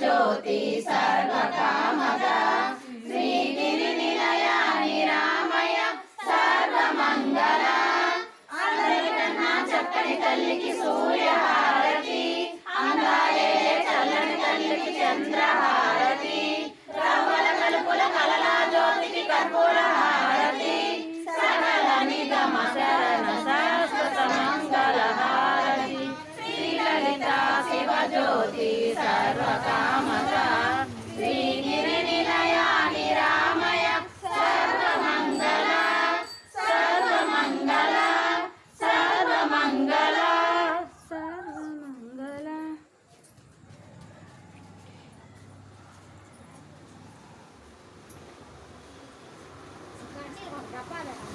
శివజ్యోతి సర్వకామద శ్రీగిరి నిలయ నిరామయ సర్వమంగళ అందరికన్నా చక్కని తల్లికి సూర్యహారతి అందాలే చల్లని తల్లికి చంద్రహారతి రవ్వల కలుపుల కలల జ్యోతికి కర్పూర హారతి సకల నిగమ శరణ శాశ్వత మంగళ హారతి శ్రీలలిత శివజ్యోతి సర్వకామద శ్రీగిరి నిలయ నిరామయ సర్వమంగళ సర్వమంగళ సర్వమంగళ సర్వమంగళ. Kasih,